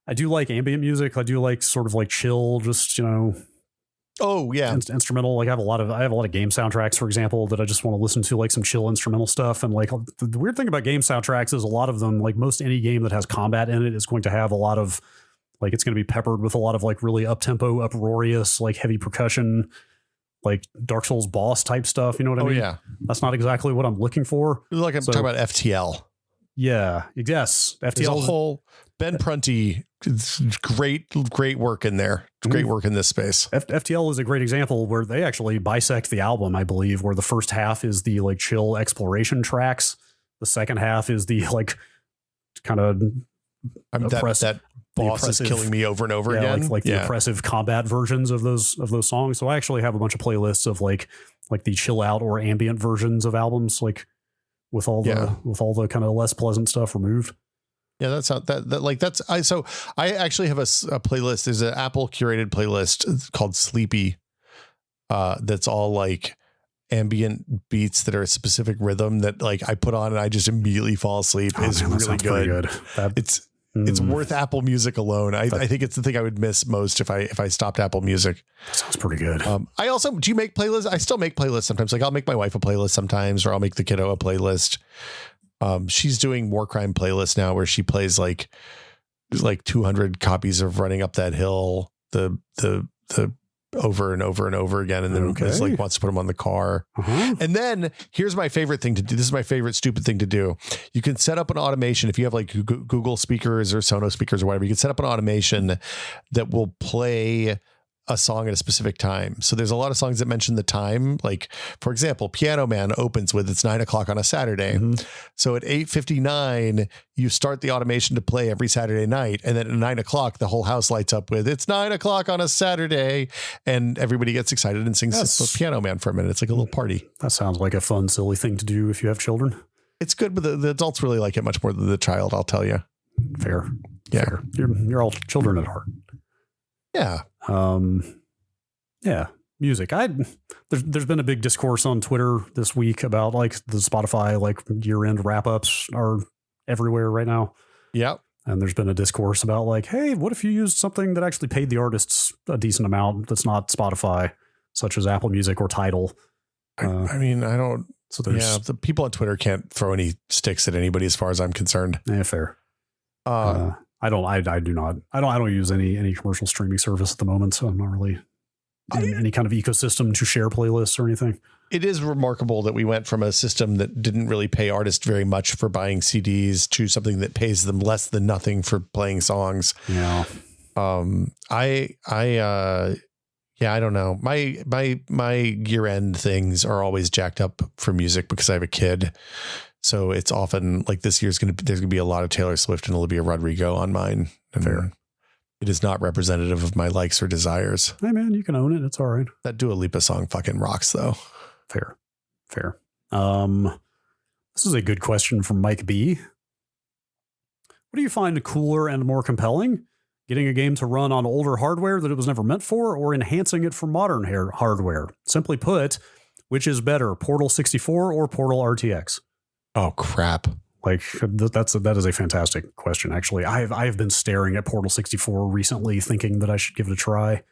I do like ambient music. I do like sort of like chill, just, oh yeah, instrumental. Like I have a lot of game soundtracks, for example, that I just want to listen to, like some chill instrumental stuff. And like the weird thing about game soundtracks is a lot of them, like most any game that has combat in it, is going to have a lot of like, it's going to be peppered with a lot of like really up tempo, uproarious, like heavy percussion, like Dark Souls boss type stuff. You know what I mean? Yeah, that's not exactly what I'm looking for. Like I'm talking about FTL. Yeah. Yes. FTL. There's a whole Ben Prunty. Great work in there. Great work in this space. FTL is a great example where they actually bisect the album, I believe, where the first half is the like chill exploration tracks. The second half is the like kind of that boss is killing me over and over again. Like the oppressive combat versions of those songs. So I actually have a bunch of playlists of like the chill out or ambient versions of albums, like with all the kind of less pleasant stuff removed. Yeah, that's not that like that's I actually have a playlist. There's an Apple curated playlist called Sleepy. That's all like ambient beats that are a specific rhythm that like I put on and I just immediately fall asleep. It's really good. It's worth Apple Music alone. I think it's the thing I would miss most if I stopped Apple Music. That sounds pretty good. I also, do you make playlists? I still make playlists sometimes. Like I'll make my wife a playlist sometimes, or I'll make the kiddo a playlist. She's doing War Crime playlist now where she plays like 200 copies of Running Up That Hill, the over and over and over again. And then just like wants to put them on the car. Uh-huh. And then here's my favorite thing to do. This is my favorite stupid thing to do. You can set up an automation. If you have like Google speakers or Sonos speakers or whatever, you can set up an automation that will play a song at a specific time. So there's a lot of songs that mention the time. Like, for example, Piano Man opens with it's 9 o'clock on a Saturday. Mm-hmm. So at 8:59, you start the automation to play every Saturday night. And then at 9 o'clock, the whole house lights up with it's 9 o'clock on a Saturday. And everybody gets excited and sings Piano Man for a minute. It's like a little party. That sounds like a fun, silly thing to do if you have children. It's good, but the adults really like it much more than the child, I'll tell you. Fair. Yeah. Fair. You're all children at heart. Yeah. Yeah. Music. There's been a big discourse on Twitter this week about like the Spotify like year-end wrap-ups are everywhere right now. Yep. And there's been a discourse about like, hey, what if you used something that actually paid the artists a decent amount that's not Spotify, such as Apple Music or Tidal? I mean, I don't. So the people on Twitter can't throw any sticks at anybody as far as I'm concerned. Yeah, fair. I don't use any commercial streaming service at the moment, so I'm not really in any kind of ecosystem to share playlists or anything. It is remarkable that we went from a system that didn't really pay artists very much for buying CDs to something that pays them less than nothing for playing songs. Yeah. I don't know. My year-end things are always jacked up for music because I have a kid. So it's often like this year's there's gonna be a lot of Taylor Swift and Olivia Rodrigo on mine. And fair. It is not representative of my likes or desires. Hey man, you can own it. It's all right. That Dua Lipa song fucking rocks though. Fair. This is a good question from Mike B. What do you find cooler and more compelling? Getting a game to run on older hardware that it was never meant for, or enhancing it for modern hardware? Simply put, which is better, Portal 64 or Portal RTX? Oh, crap. Like that is a fantastic question. Actually, I have been staring at Portal 64 recently, thinking that I should give it a try.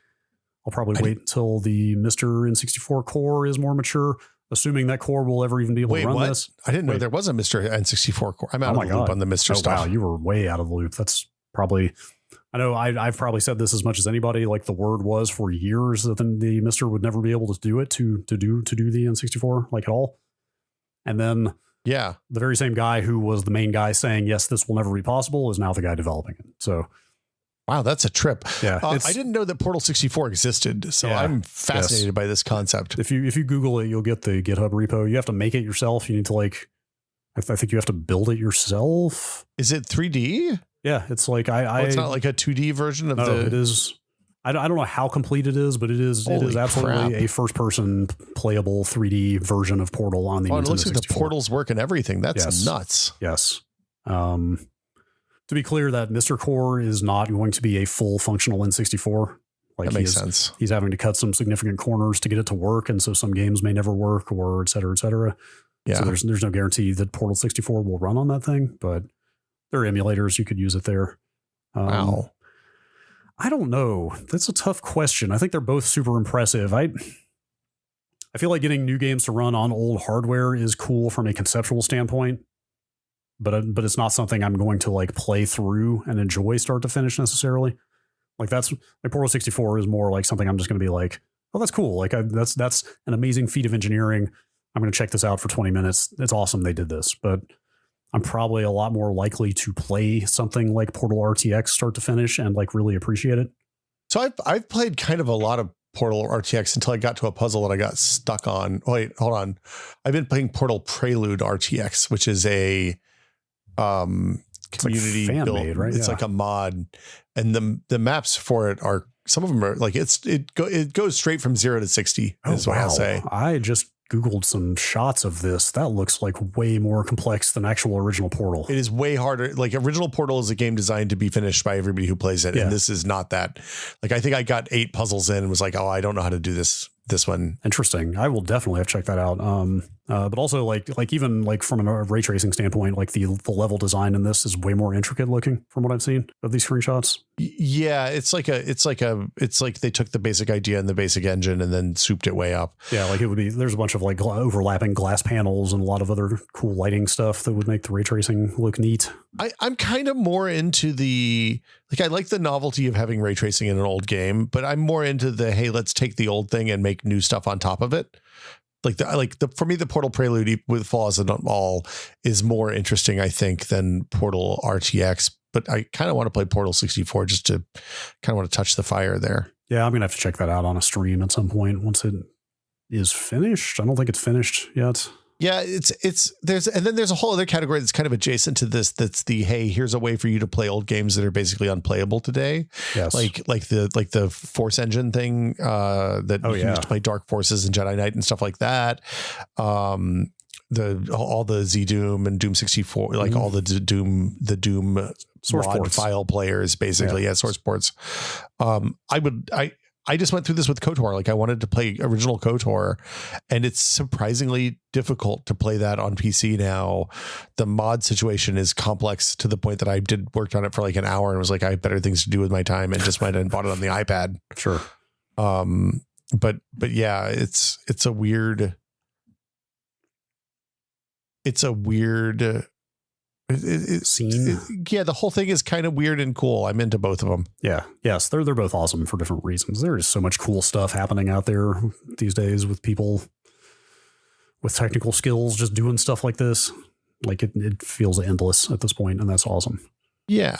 I'll probably wait until the Mr. N64 core is more mature, assuming that core will ever even be able to run this. I didn't know there was a Mr. N64 core. I'm out of the loop on the Mr. stuff. Wow, you were way out of the loop. That's probably, I know I've probably said this as much as anybody. Like the word was for years that the Mr. would never be able to do it to do the N64 like at all. And then the very same guy who was the main guy saying, yes, this will never be possible is now the guy developing it. So wow, that's a trip. Yeah, I didn't know that Portal 64 existed, so I'm fascinated by this concept. If you Google it, you'll get the GitHub repo. You have to make it yourself. You need to I think you have to build it yourself. Is it 3D? Yeah, it's like it's not like a 2D version of the. It is. I don't know how complete it is, but it is. It is absolutely a first-person playable 3D version of Portal on the Nintendo 64. It looks like the portals work and everything. That's nuts. Yes. To be clear, that Mr. Core is not going to be a full functional N64. Like that makes sense. He's having to cut some significant corners to get it to work, and so some games may never work, or et cetera, et cetera. Yeah. So there's no guarantee that Portal 64 will run on that thing, but there are emulators you could use it there. Wow. I don't know. That's a tough question. I think they're both super impressive. I feel like getting new games to run on old hardware is cool from a conceptual standpoint. But it's not something I'm going to play through and enjoy start to finish necessarily. Portal 64 is more like something I'm just going to be like, oh, that's cool. That's an amazing feat of engineering. I'm going to check this out for 20 minutes. It's awesome they did this. But I'm probably a lot more likely to play something like Portal RTX start to finish and really appreciate it. So I've played kind of a lot of Portal RTX until I got to a puzzle that I got stuck on. Wait, hold on. I've been playing Portal Prelude RTX, which is a community build, made, right? It's like a mod, and the maps for it are, some of them are it goes straight from 0 to 60 is what I'll say. I just Googled some shots of this. That looks like way more complex than actual original Portal. It is way harder. Like original Portal is a game designed to be finished by everybody who plays it. And this is not that. I think I got 8 puzzles in and was like, oh, I don't know how to do this one. Interesting. I will definitely have to check that out. But also even from a ray tracing standpoint, the level design in this is way more intricate looking from what I've seen of these screenshots. Yeah, it's like they took the basic idea and the basic engine and then souped it way up. Yeah, there's a bunch of overlapping glass panels and a lot of other cool lighting stuff that would make the ray tracing look neat. I'm kind of more into the I like the novelty of having ray tracing in an old game, but I'm more into the hey, let's take the old thing and make new stuff on top of it. For me, the Portal Prelude with flaws and all is more interesting, I think, than Portal RTX. But I kind of want to play Portal 64 just to kind of want to touch the fire there. Yeah, I'm going to have to check that out on a stream at some point once it is finished. I don't think it's finished yet. Yeah, there's a whole other category that's kind of adjacent to this. That's the, hey, here's a way for you to play old games that are basically unplayable today. Yes. Like the Force Engine thing that you used to play Dark Forces and Jedi Knight and stuff like that. All the Z Doom and Doom 64, all the Doom source mod file players, basically. Yeah, source ports. I just went through this with KOTOR. I wanted to play original KOTOR, and it's surprisingly difficult to play that on PC now. The mod situation is complex to the point that I worked on it for an hour and was like, I have better things to do with my time, and just went and bought it on the iPad. Sure. But yeah, it's a weird scene. The whole thing is kind of weird and cool. I'm into both of them. Yeah. Yes. They're both awesome for different reasons. There is so much cool stuff happening out there these days with people with technical skills just doing stuff like this. It feels endless at this point, and that's awesome. Yeah.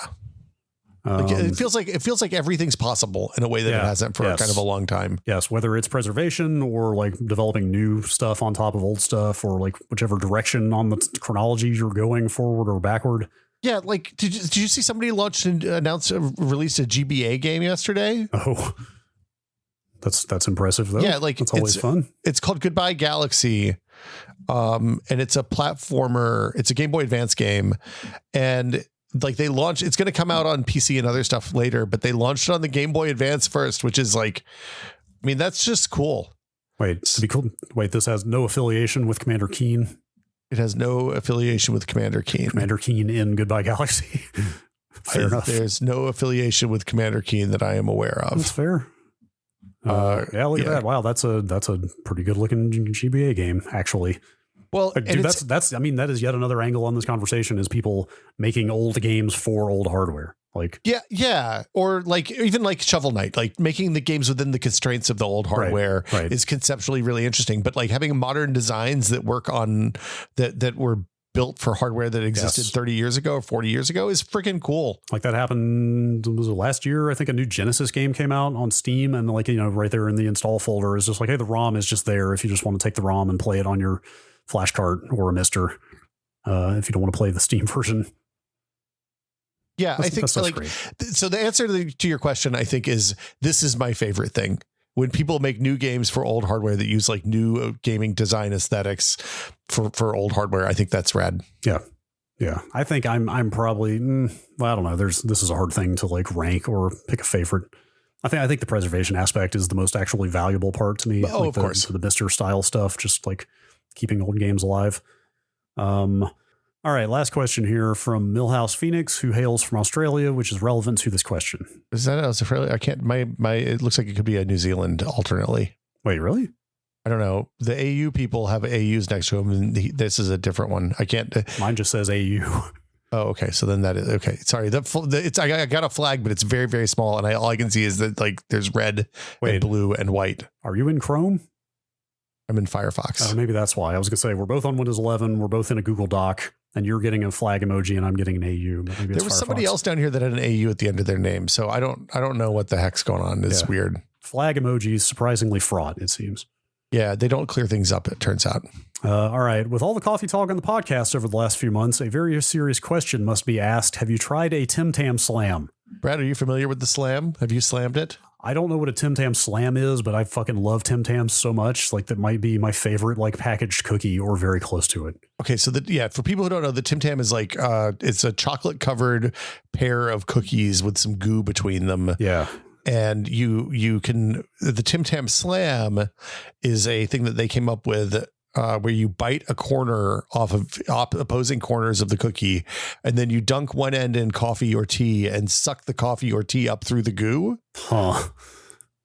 It feels like everything's possible in a way that it hasn't for kind of a long time. Yes, whether it's preservation or developing new stuff on top of old stuff, or whichever direction on the chronology you're going, forward or backward. Yeah, did you see somebody released a GBA game yesterday? Oh, that's impressive though. Yeah, it's always fun. It's called Goodbye Galaxy, and it's a platformer. It's a Game Boy Advance game, and they launched, it's going to come out on PC and other stuff later, but they launched it on the Game Boy Advance first, which is that's just cool. Wait, to be cool. Wait, this has no affiliation with Commander Keen. It has no affiliation with Commander Keen. Commander Keen in Goodbye Galaxy. Fair enough. There's no affiliation with Commander Keen that I am aware of. That's fair. Yeah, look at that. Wow, that's a pretty good looking GBA game, actually. Well, dude, that's I mean, that is yet another angle on this conversation, is people making old games for old hardware. Like, yeah, or like even like Shovel Knight, like making the games within the constraints of the old hardware is conceptually really interesting. But like having modern designs that work on that were built for hardware that existed 30 years ago or 40 years ago is freaking cool. Like that happened, was it last year? I think a new Genesis game came out on Steam, and like, you know, right there in the install folder is just like, hey, the ROM is just there if you just want to take the ROM and play it on your flash cart or a Mister, if you don't want to play the Steam version. Yeah, I think so. Like, so the answer to your question, I think, is this is my favorite thing. When people make new games for old hardware that use like new gaming design aesthetics for old hardware, I think that's rad. Yeah. Yeah. I think I'm probably, well, I don't know. This is a hard thing to like rank or pick a favorite. I think the preservation aspect is the most actually valuable part to me. Oh, like of course. The Mister style stuff, just like keeping old games alive. All right, last question here from Millhouse Phoenix, who hails from Australia, which is relevant to this question. Is that Australia? I can't. My. It looks like it could be a New Zealand alternately. Wait, really? I don't know. The AU people have AUs next to them, and this is a different one. I can't. Mine just says AU. Oh, okay. So then that is okay. Sorry. I got a flag, but it's very, very small, and all I can see is that like there's red, and blue, and white. Are you in Chrome? I'm in Firefox. Maybe that's why. I was gonna say we're both on Windows 11. We're both in a Google Doc. And you're getting a flag emoji, and I'm getting an AU. But maybe there was somebody else down here that had an AU at the end of their name, so I don't know what the heck's going on. It's weird. Flag emojis surprisingly fraught, it seems. Yeah, they don't clear things up, it turns out. All right. With all the coffee talk on the podcast over the last few months, a very serious question must be asked. Have you tried a Tim Tam slam? Brad, are you familiar with the slam? Have you slammed it? I don't know what a Tim Tam slam is, but I fucking love Tim Tams so much. Like that might be my favorite, like packaged cookie or very close to it. Okay. So for people who don't know, the Tim Tam is like, it's a chocolate covered pair of cookies with some goo between them. Yeah. And the Tim Tam slam is a thing that they came up with, where you bite a corner off of opposing corners of the cookie, and then you dunk one end in coffee or tea and suck the coffee or tea up through the goo. Huh.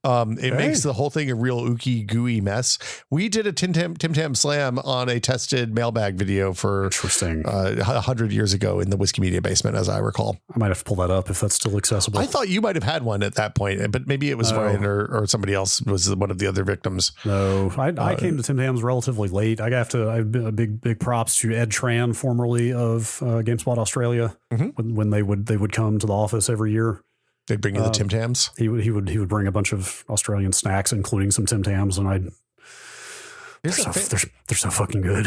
It makes the whole thing a real ooky, gooey mess. We did a Tim Tam slam on a tested mailbag video for 100 years ago in the Whiskey Media basement, as I recall. I might have to pull that up if that's still accessible. I thought you might have had one at that point, but maybe it was Ryan or somebody else was one of the other victims. No, I came to Tim Tam's relatively late. I've been a big props to Ed Tran, formerly of GameSpot Australia, when they would come to the office every year. They'd bring in the Tim Tams. He would bring a bunch of Australian snacks, including some Tim Tams, and they're so fucking good.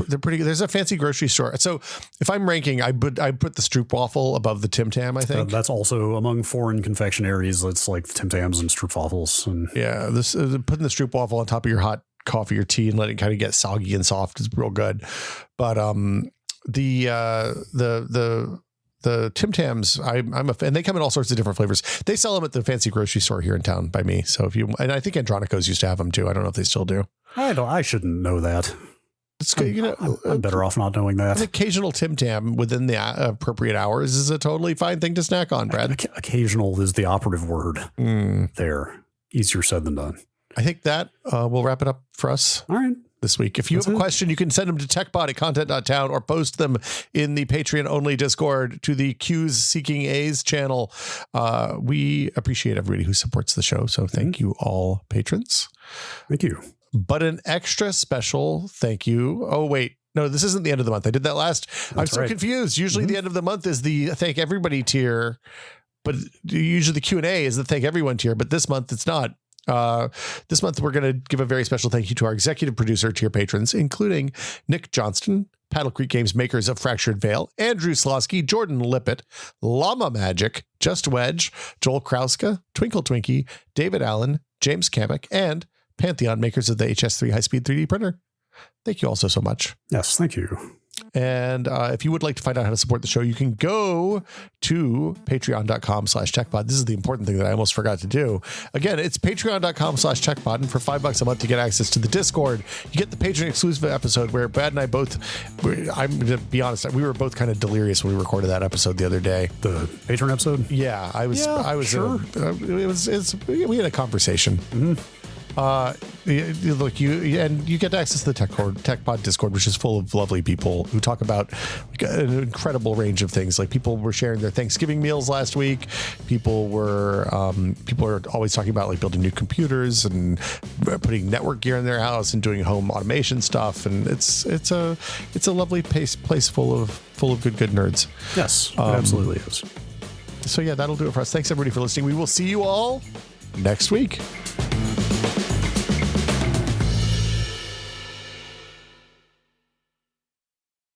They're pretty good. There's a fancy grocery store. So if I'm ranking, I put the Stroopwafel above the Tim Tam. I think that's also among foreign confectionaries. It's like Tim Tams and Stroopwafels, and this putting the Stroopwafel on top of your hot coffee or tea and letting it kind of get soggy and soft is real good. But the Tim Tams, I'm a fan. They come in all sorts of different flavors. They sell them at the fancy grocery store here in town by me. So and I think Andronico's used to have them too. I don't know if they still do. I shouldn't know that. It's good. I'm better off not knowing that. An occasional Tim Tam within the appropriate hours is a totally fine thing to snack on, Brad. Occasional is the operative word there. Easier said than done. I think that will wrap it up for us. All right. This week. If you have a question, you can send them to techbot@content.town or post them in the Patreon only Discord to the Q's Seeking A's channel. We appreciate everybody who supports the show. So thank you all patrons. Thank you. But an extra special thank you. Oh, wait. No, this isn't the end of the month. I did that last. I'm so confused. Usually the end of the month is the thank everybody tier, but usually the Q&A is the thank everyone tier, but this month it's not. This month, we're going to give a very special thank you to our executive producer tier patrons, including Nick Johnston, Paddle Creek Games makers of Fractured Veil, Andrew Slosky, Jordan Lippett, Llama Magic, Just Wedge, Joel Krauska, Twinkle Twinkie, David Allen, James Kamek, and Pantheon makers of the HS3 high-speed 3D printer. Thank you all so much. Yes, thank you. And if you would like to find out how to support the show, you can go to patreon.com/techpod. This is the important thing that I almost forgot to do. Again, it's patreon.com/techpod. And for $5 a month, you get access to the Discord. You get the patron exclusive episode where Brad and I both, I'm going to be honest, we were both kind of delirious when we recorded that episode the other day. The patron episode? Yeah, I was sure. We had a conversation. Mm-hmm. Look, you get access to the TechPod Discord, which is full of lovely people who talk about an incredible range of things. Like people were sharing their Thanksgiving meals last week. People are always talking about like building new computers and putting network gear in their house and doing home automation stuff. And it's a lovely place full of good nerds. Yes, it absolutely is. So yeah, that'll do it for us. Thanks everybody for listening. We will see you all next week.